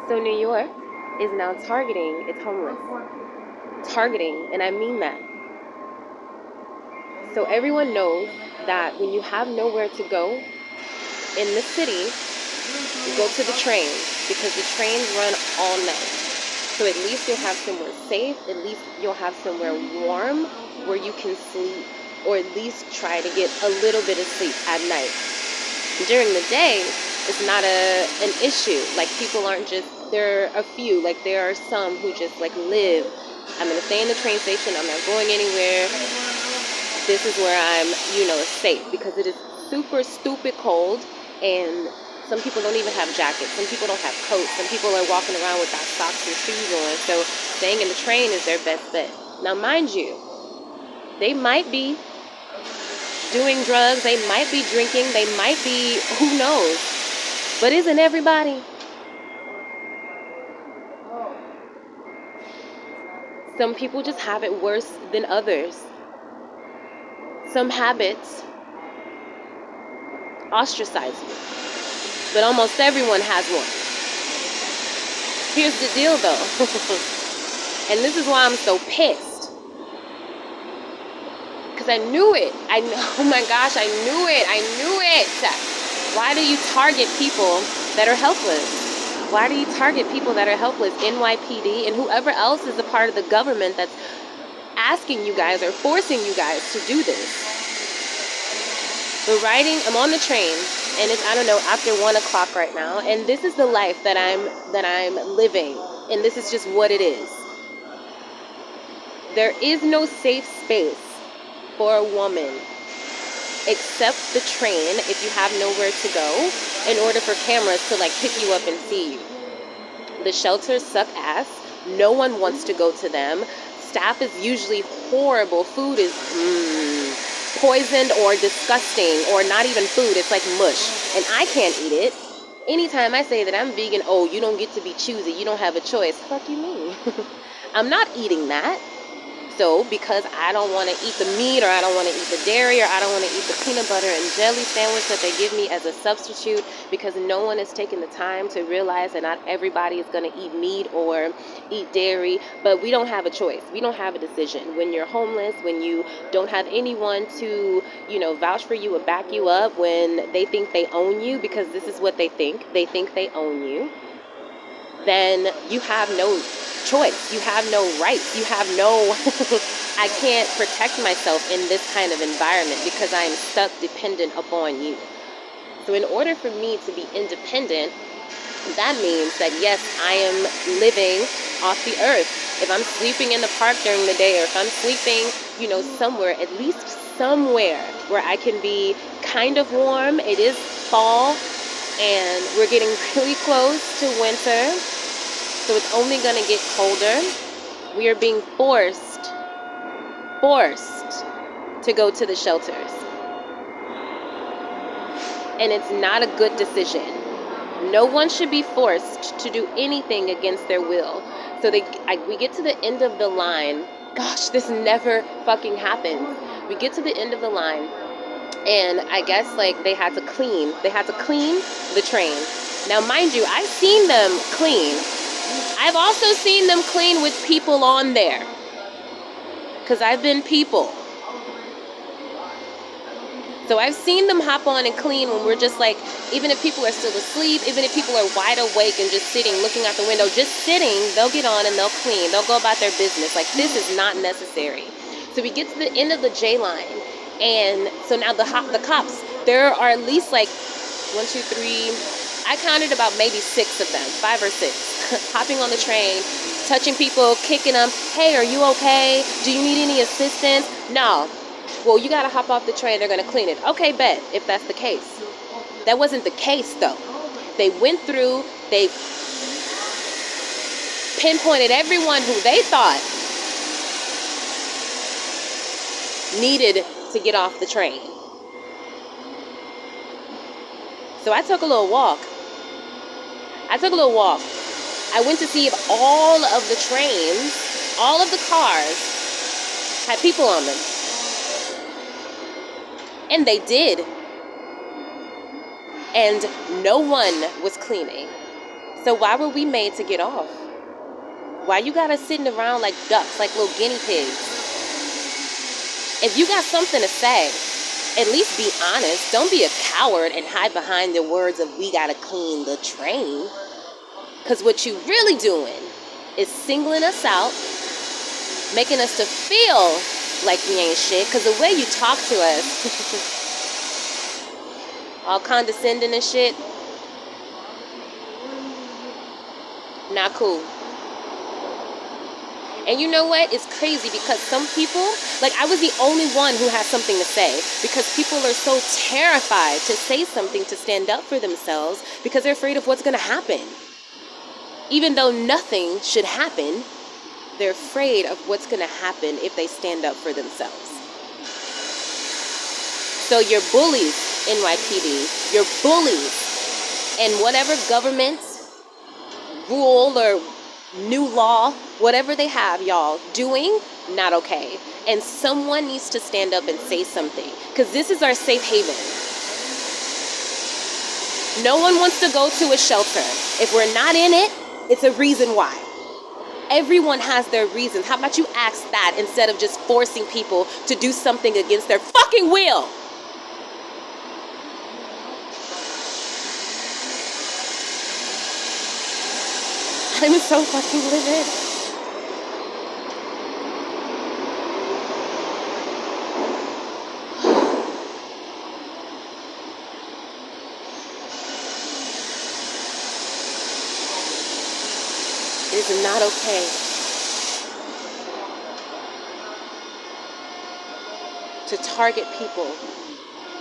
So New York is now targeting its homeless. Targeting, and I mean that. So everyone knows that when you have nowhere to go in the city, you go to the train, because the trains run all night. So at least you'll have somewhere safe, at least you'll have somewhere warm where you can sleep, or at least try to get a little bit of sleep at night. During the day, it's not an issue. Like, people aren't just, there are a few, like there are some who just like live, I'm going to stay in the train station, I'm not going anywhere. This is where I'm, safe, because it is super stupid cold, and some people don't even have jackets. Some people don't have coats. Some people are walking around without socks and shoes on. So staying in the train is their best bet. Now, mind you, they might be doing drugs. They might be drinking. They might be, who knows? But isn't everybody? Some people just have it worse than others. Some habits ostracize you, but almost everyone has one. Here's the deal, though, and this is why I'm so pissed, because I knew it. Oh my gosh, I knew it. Why do you target people that are helpless? Why do you target people that are helpless? NYPD and whoever else is a part of the government that's asking you guys or forcing you guys to do this. But I'm on the train, and it's, I don't know, after 1 o'clock right now, and this is the life that I'm living, and this is just what it is. There is no safe space for a woman except the train, if you have nowhere to go, in order for cameras to like pick you up and see you. The shelters suck ass. No one wants to go to them. Staff is usually horrible. Food is poisoned or disgusting, or not even food. It's like mush, and I can't eat it. Anytime I say that I'm vegan, oh, you don't get to be choosy, you don't have a choice. Fuck you mean? I'm not eating that. So because I don't want to eat the meat, or I don't want to eat the dairy, or I don't want to eat the peanut butter and jelly sandwich that they give me as a substitute, because no one has taken the time to realize that not everybody is going to eat meat or eat dairy, but we don't have a choice. We don't have a decision. When you're homeless, when you don't have anyone to, vouch for you or back you up, when they think they own you, because this is what they think they own you, then you have no choice. You have no rights. You have no, I can't protect myself in this kind of environment because I am stuck dependent upon you. So in order for me to be independent, that means that yes, I am living off the earth. If I'm sleeping in the park during the day, or if I'm sleeping, somewhere, at least somewhere where I can be kind of warm. It is fall, and we're getting really close to winter. So it's only going to get colder. We are being forced to go to the shelters. And it's not a good decision. No one should be forced to do anything against their will. So we get to the end of the line. Gosh, this never fucking happens. We get to the end of the line, and I guess they had to clean the train. Now, mind you, I've seen them clean. I've also seen them clean with people on there, because I've been people. So I've seen them hop on and clean when we're just even if people are still asleep, even if people are wide awake and just sitting, looking out the window, just sitting, they'll get on and they'll clean. They'll go about their business. This is not necessary. So we get to the end of the J line, and so now the cops, there are at least 1, 2, 3, I counted about maybe 6 of them, 5 or 6, hopping on the train, touching people, kicking them. Hey, are you okay? Do you need any assistance? No. Well, you got to hop off the train. They're going to clean it. Okay, bet, if that's the case. That wasn't the case, though. They went through, they pinpointed everyone who they thought needed to get off the train. So I took a little walk. I went to see if all of the trains, all of the cars had people on them. And they did. And no one was cleaning. So why were we made to get off? Why you gotta sitting around like ducks, like little guinea pigs? If you got something to say, at least be honest. Don't be a coward and hide behind the words of we gotta clean the train. Because what you really doing is singling us out, making us to feel like we ain't shit. Because the way you talk to us, all condescending and shit, not cool. And you know what? It's crazy because some people, like I was the only one who has something to say, because people are so terrified to say something, to stand up for themselves, because they're afraid of what's going to happen. Even though nothing should happen, they're afraid of what's going to happen if they stand up for themselves. So you're bullies, NYPD. You're bullies. And whatever government, rule, or new law, whatever they have, y'all, doing, not okay. And someone needs to stand up and say something. Because this is our safe haven. No one wants to go to a shelter. If we're not in it, it's a reason why. Everyone has their reasons. How about you ask that instead of just forcing people to do something against their fucking will? I'm so fucking livid. It is not okay to target people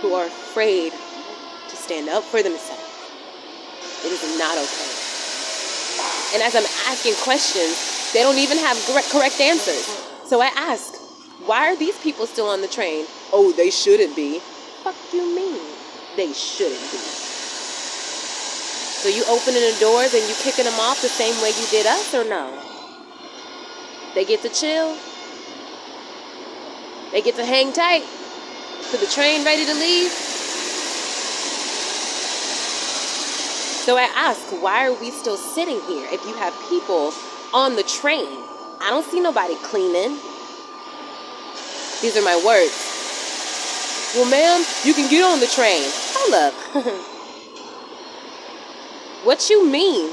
who are afraid to stand up for themselves. It is not okay. And as I'm asking questions, they don't even have correct answers. So I ask, why are these people still on the train? Oh, they shouldn't be. Fuck you mean they shouldn't be? So you opening the doors and you kicking them off the same way you did us, or no? They get to chill. They get to hang tight to the train ready to leave. So I ask, why are we still sitting here if you have people on the train? I don't see nobody cleaning. These are my words. Well, ma'am, you can get on the train. Hold up. What you mean?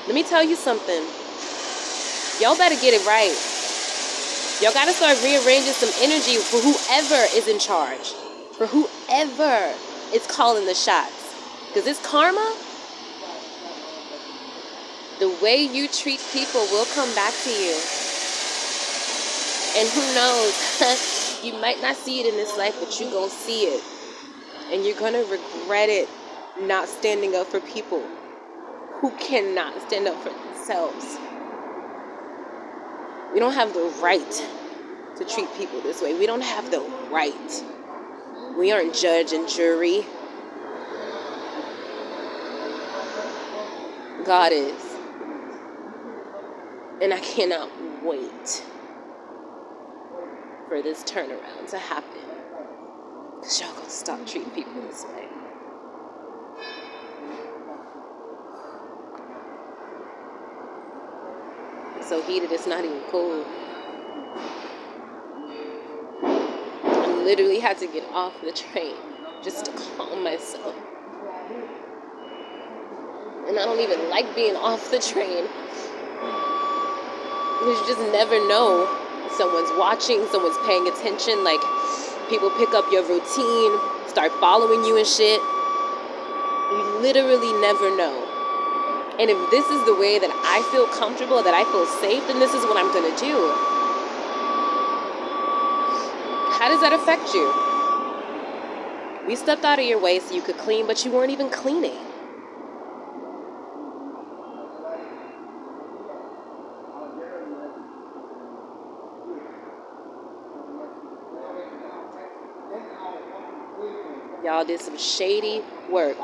Let me tell you something. Y'all better get it right. Y'all got to start rearranging some energy for whoever is in charge. For whoever is calling the shots. Because it's karma. The way you treat people will come back to you. And who knows, you might not see it in this life, but you're going to see it. And you're going to regret it, not standing up for people who cannot stand up for themselves. We don't have the right to treat people this way. We don't have the right. We aren't judge and jury. God is. And I cannot wait for this turnaround to happen. Because y'all gonna stop treating people this way. It's so heated, it's not even cool. I literally had to get off the train just to calm myself. And I don't even like being off the train. Because you just never know. Someone's watching, someone's paying attention. Like, people pick up your routine, start following you and shit. You literally never know. And if this is the way that I feel comfortable, that I feel safe, then this is what I'm going to do. How does that affect you? We stepped out of your way so you could clean, but you weren't even cleaning. Y'all did some shady work.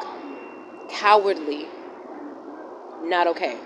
Cowardly. Not okay.